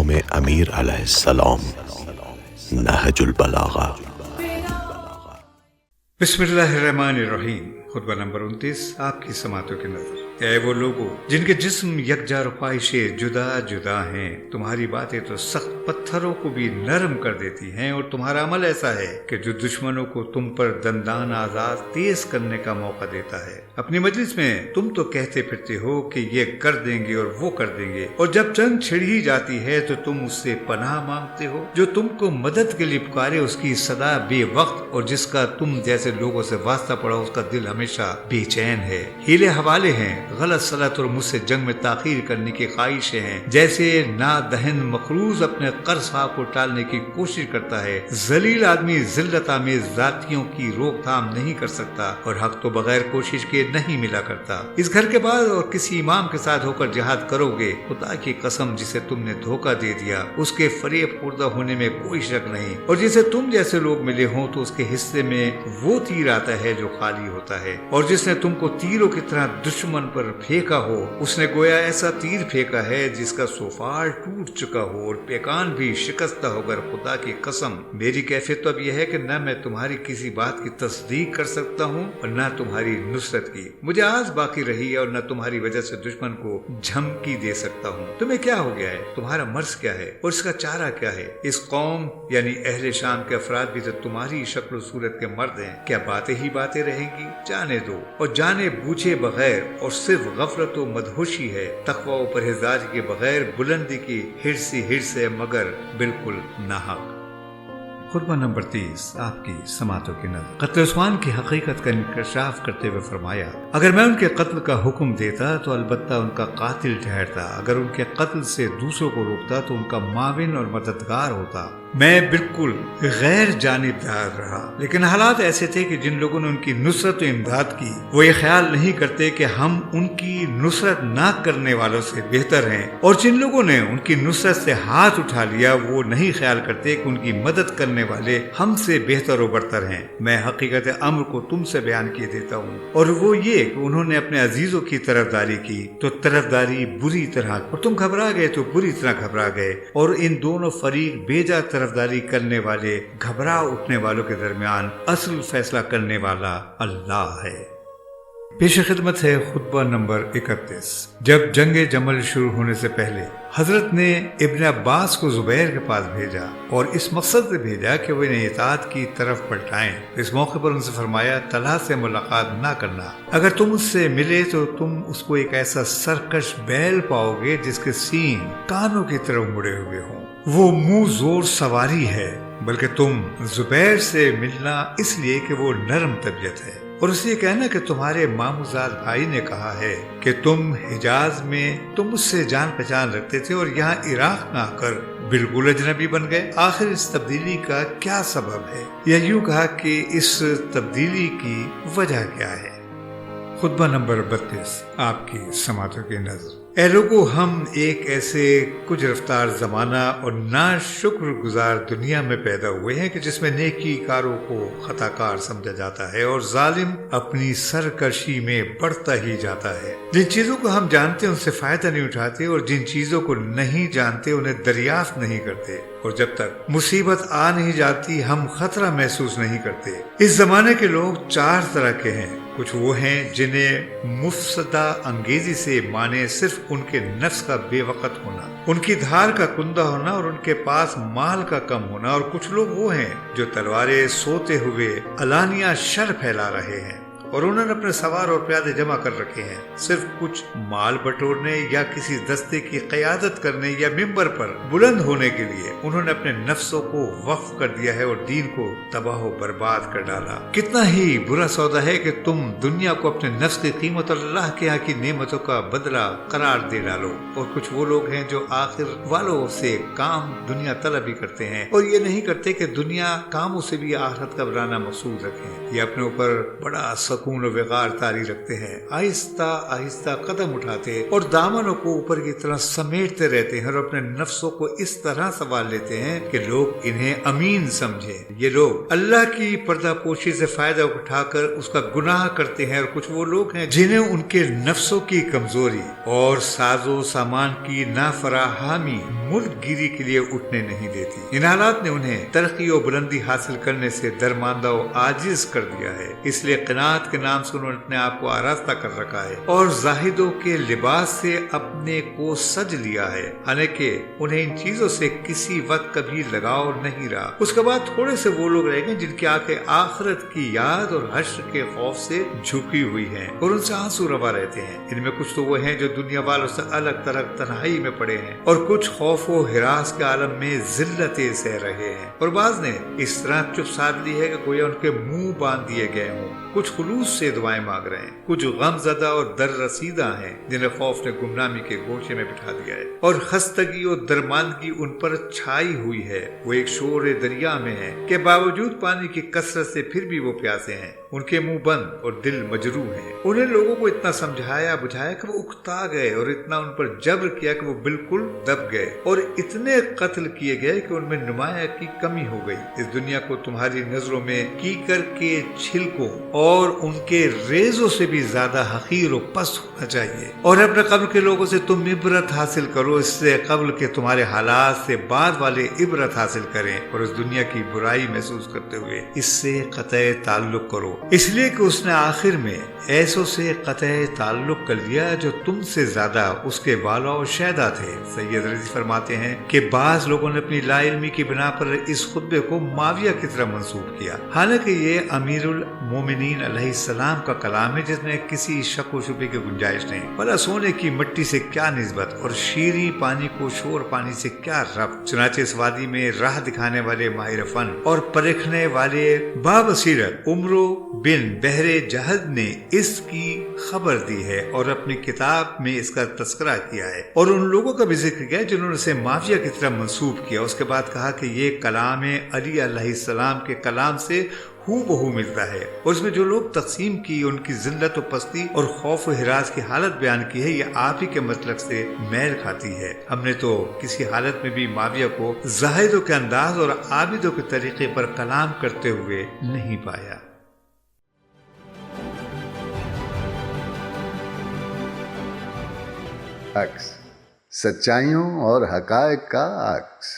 قوم امیر علیہ السلام، نہج البلاغہ۔ بسم اللہ الرحمن الرحیم۔ خطبہ نمبر 29 آپ کی سماعتوں کی نظر۔ اے وہ لوگوں جن کے جسم یکجا اور خواہشیں جدا جدا ہیں، تمہاری باتیں تو سخت پتھروں کو بھی نرم کر دیتی ہیں، اور تمہارا عمل ایسا ہے کہ جو دشمنوں کو تم پر دندان آزاد تیز کرنے کا موقع دیتا ہے۔ اپنی مجلس میں تم تو کہتے پھرتے ہو کہ یہ کر دیں گے اور وہ کر دیں گے، اور جب جنگ چھڑ ہی جاتی ہے تو تم اس سے پناہ مانگتے ہو۔ جو تم کو مدد کے لیے پکارے اس کی صدا بے وقت، اور جس کا تم جیسے لوگوں سے واسطہ پڑا اس کا دل ہمیشہ بے چین ہے۔ ہیلے حوالے ہیں، غلط سلط اور مجھ سے جنگ میں تاخیر کرنے کی خواہشیں ہیں، جیسے نادہن مقروض اپنے قرض کو ٹالنے کی کوشش کرتا ہے۔ ذلیل آدمی ذلت آمیز ذاتیوں کی روک تھام نہیں کر سکتا، اور حق تو بغیر کوشش کے نہیں ملا کرتا۔ اس گھر کے بعد اور کسی امام کے ساتھ ہو کر جہاد کرو گے، خدا کی قسم جسے تم نے دھوکہ دے دیا اس کے فریب خوردہ ہونے میں کوئی شک نہیں، اور جسے تم جیسے لوگ ملے ہوں تو اس کے حصے میں وہ تیر آتا ہے جو خالی ہوتا ہے، اور جس نے تم کو تیروں کی طرح دشمن پر پھینکا ہو اس نے گویا ایسا تیر پھینکا ہے جس کا سوفار ٹوٹ چکا ہو اور پیکان بھی شکستہ ہو کر۔ خدا کی قسم میری کیفیت تو اب یہ ہے کہ نہ میں تمہاری کسی بات کی تصدیق کر سکتا ہوں اور نہ تمہاری نصرت کی۔ مجھے آز باقی رہی ہے اور نہ تمہاری وجہ سے دشمن کو جھمکی دے سکتا ہوں۔ تمہیں کیا ہو گیا ہے؟ تمہارا مرض کیا ہے اور اس کا چارہ کیا ہے؟ اس قوم یعنی اہل شام کے افراد بھی تو تمہاری شکل و صورت کے مرد ہیں، کیا باتیں ہی باتیں رہیں گی؟ جانے دو، اور جانے بوجھے بغیر اور صرف غفلت و مدہوشی ہے، تقوی و پرہیزگاری کے بغیر بلندی کی ہرس ہے، مگر بالکل ناحق۔ خطبہ نمبر 30 آپ کی سماعتوں کی نظر۔ قتل عثمان کی حقیقت کا انکشاف کرتے ہوئے فرمایا، اگر میں ان کے قتل کا حکم دیتا تو البتہ ان کا قاتل ٹھہرتا، اگر ان کے قتل سے دوسروں کو روکتا تو ان کا معاون اور مددگار ہوتا۔ میں بالکل غیر جانبدار رہا، لیکن حالات ایسے تھے کہ جن لوگوں نے ان کی نصرت و امداد کی وہ یہ خیال نہیں کرتے کہ ہم ان کی نصرت نہ کرنے والوں سے بہتر ہیں، اور جن لوگوں نے ان کی نصرت سے ہاتھ اٹھا لیا وہ نہیں خیال کرتے کہ ان کی مدد کرنے والے ہم سے بہتر و برتر ہیں۔ میں حقیقت امر کو تم سے بیان کیے دیتا ہوں، اور وہ یہ کہ انہوں نے اپنے عزیزوں کی طرفداری کی تو طرفداری بری طرح، اور تم گھبرا گئے تو بری طرح گھبرا گئے، اور ان دونوں فریق بیجا طرفداری کرنے والے گھبرا اٹھنے والوں کے درمیان اصل فیصلہ کرنے والا اللہ ہے۔ پیش خدمت ہے خطبہ نمبر 31۔ جب جنگ جمل شروع ہونے سے پہلے حضرت نے ابن عباس کو زبیر کے پاس بھیجا، اور اس مقصد سے بھیجا کہ وہ انہیں اطاعت کی طرف پلٹائیں۔ اس موقع پر ان سے فرمایا، طلحہ سے ملاقات نہ کرنا، اگر تم اس سے ملے تو تم اس کو ایک ایسا سرکش بیل پاؤ گے جس کے سین کانوں کی طرف مڑے ہوئے ہوں، وہ منہ زور سواری ہے، بلکہ تم زبیر سے ملنا اس لیے کہ وہ نرم طبیعت ہے، اور اسے یہ کہنا کہ تمہارے ماموزاد بھائی نے کہا ہے کہ تم حجاز میں تم اس سے جان پہچان رکھتے تھے اور یہاں عراق میں آ کر بالکل اجنبی بن گئے۔ آخر اس تبدیلی کا کیا سبب ہے، یا یوں کہا کہ اس تبدیلی کی وجہ کیا ہے؟ خطبہ نمبر 32 آپ کی سماعتوں کی نظر۔ اے لوگو، ہم ایک ایسے کچھ رفتار زمانہ اور ناشکر گزار دنیا میں پیدا ہوئے ہیں کہ جس میں نیکی کاروں کو خطا کار سمجھا جاتا ہے اور ظالم اپنی سرکشی میں بڑھتا ہی جاتا ہے۔ جن چیزوں کو ہم جانتے ہیں ان سے فائدہ نہیں اٹھاتے، اور جن چیزوں کو نہیں جانتے انہیں دریافت نہیں کرتے، اور جب تک مصیبت آ نہیں جاتی ہم خطرہ محسوس نہیں کرتے۔ اس زمانے کے لوگ 4 طرح کے ہیں۔ کچھ وہ ہیں جنہیں مفسدہ انگیزی سے مانے صرف ان کے نفس کا بے وقت ہونا، ان کی دھار کا کندہ ہونا اور ان کے پاس مال کا کم ہونا، اور کچھ لوگ وہ ہیں جو تلواریں سوتے ہوئے علانیہ شر پھیلا رہے ہیں، اور انہوں نے اپنے سوار اور پیادے جمع کر رکھے ہیں صرف کچھ مال بٹورنے یا کسی دستے کی قیادت کرنے یا ممبر پر بلند ہونے کے لیے۔ انہوں نے اپنے نفسوں کو وقف کر دیا ہے اور دین کو تباہ و برباد کر ڈالا۔ کتنا ہی برا سودا ہے کہ تم دنیا کو اپنے نفس کی قیمت اور اللہ کے یہاں کی نعمتوں کا بدلہ قرار دے ڈالو، اور کچھ وہ لوگ ہیں جو آخر والوں سے کام دنیا طلبی کرتے ہیں اور یہ نہیں کرتے کہ دنیا کاموں سے بھی آخرت کا بنانا مقصود رکھیں۔ یہ اپنے اوپر بڑا سکون و وقار طاری رکھتے ہیں، آہستہ آہستہ قدم اٹھاتے اور دامنوں کو اوپر کی طرح سمیٹتے رہتے ہیں اور اپنے نفسوں کو اس طرح سنبھال لیتے ہیں کہ لوگ انہیں امین سمجھیں۔ یہ لوگ اللہ کی پردہ پوشی سے فائدہ اٹھا کر اس کا گناہ کرتے ہیں، اور کچھ وہ لوگ ہیں جنہیں ان کے نفسوں کی کمزوری اور ساز و سامان کی نافراہمی ملک گیری کے لیے اٹھنے نہیں دیتی۔ ان حالات نے انہیں ترقی و بلندی حاصل کرنے سے درماندہ و عاجز کر دیا ہے، اس لیے قناعت کے نام سے انہوں نے اپنے آپ کو آراستہ کر رکھا ہے اور زاہدوں کے لباس سے اپنے کو سج لیا ہے، حالانکہ انہیں ان چیزوں سے کسی وقت کبھی لگاؤ نہیں رہا۔ اس کے بعد تھوڑے سے وہ لوگ رہ گئے جن کی آنکھیں آخرت کی یاد اور حشر کے خوف سے جھکی ہوئی ہیں اور ان سے آنسو روا رہتے ہیں۔ ان میں کچھ تو وہ ہیں جو دنیا والوں سے الگ ترک تنہائی میں پڑے ہیں، اور کچھ خوف و ہراس کے عالم میں ذلتیں سہ رہے ہیں، اور بعض نے اس طرح چپ سادھ لی ہے کہ گویا ان کے منہ باندھ دیے گئے ہوں۔ کچھ خلوص سے دعائیں مانگ رہے ہیں، کچھ غم زدہ اور در رسیدہ ہیں جنہیں خوف نے گمنامی کے گوشے میں بٹھا دیا ہے، اور خستگی اور درماندگی ان پر چھائی ہوئی ہے۔ وہ ایک شور دریا میں ہیں کہ باوجود پانی کی کثرت سے پھر بھی وہ پیاسے ہیں، ان کے منہ بند اور دل مجروح ہیں۔ انہیں لوگوں کو اتنا سمجھایا بجھایا کہ وہ اکتا گئے، اور اتنا ان پر جبر کیا کہ وہ بالکل دب گئے، اور اتنے قتل کیے گئے کہ ان میں نمایاں کی کمی ہو گئی۔ اس دنیا کو تمہاری نظروں میں کیکر کے چھلکوں اور ان کے ریزوں سے بھی زیادہ حقیر و پست ہونا چاہیے، اور اپنے قبل کے لوگوں سے تم عبرت حاصل کرو، اس سے قبل کے تمہارے حالات سے بعد والے عبرت حاصل کریں، اور اس دنیا کی برائی محسوس کرتے ہوئے اس سے قطع تعلق کرو، اس لیے کہ اس نے آخر میں ایسوں سے قطع تعلق کر لیا جو تم سے زیادہ اس کے بالا و شہدا تھے۔ سید رضی فرماتے ہیں کہ بعض لوگوں نے اپنی لا علمی کی بنا پر اس خطبے کو معاویہ کی طرح منسوب کیا، حالانکہ یہ امیر المومنین علیہ السلام کا کلام ہے جس میں کسی شک و شبے کی گنجائش نہیں۔ بھلا سونے کی مٹی سے کیا نسبت اور شیریں پانی کو شور پانی سے کیا ربط۔ چنانچہ اس وادی میں راہ دکھانے والے ماہر فن اور پرکھنے والے بابصیرت عمرو بن بحر جہد نے اس کی خبر دی ہے اور اپنی کتاب میں اس کا تذکرہ کیا ہے، اور ان لوگوں کا بھی ذکر کیا جنہوں نے اسے معاویہ کی طرف منسوب کیا۔ اس کے بعد کہا کہ یہ کلام علی علیہ السلام کے کلام سے ہو بہو ملتا ہے، اور اس میں جو لوگ تقسیم کی ان کی ذلت و پستی اور خوف و ہراس کی حالت بیان کی ہے، یہ آپ ہی کے مطلق سے میل کھاتی ہے۔ ہم نے تو کسی حالت میں بھی معاویہ کو زاہدوں کے انداز اور عابدوں کے طریقے پر کلام کرتے ہوئے نہیں پایا۔ عکس، سچائیوں اور حقائق کا عکس۔